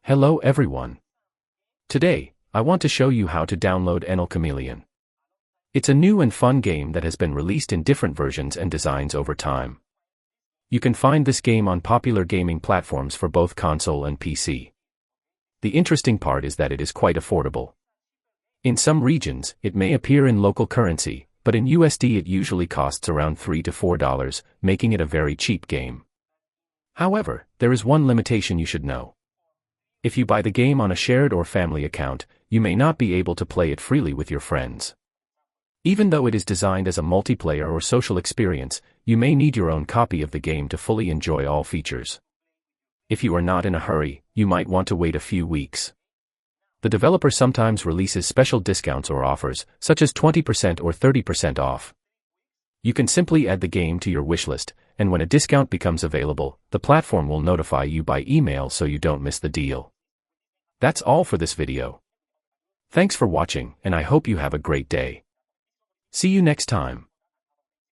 Hello everyone. Today, I want to show you how to download MECCHA CHAMELEON. It's a new and fun game that has been released in different versions and designs over time. You can find this game on popular gaming platforms for both console and PC. The interesting part is that it is quite affordable. In some regions, it may appear in local currency, but in USD it usually costs around $3 to $4, making it a very cheap game. However, there is one limitation you should know. If you buy the game on a shared or family account, you may not be able to play it freely with your friends. Even though it is designed as a multiplayer or social experience, you may need your own copy of the game to fully enjoy all features. If you are not in a hurry, you might want to wait a few weeks. The developer sometimes releases special discounts or offers, such as 20% or 30% off. You can simply add the game to your wishlist, and when a discount becomes available, the platform will notify you by email so you don't miss the deal. That's all for this video. Thanks for watching, and I hope you have a great day. See you next time.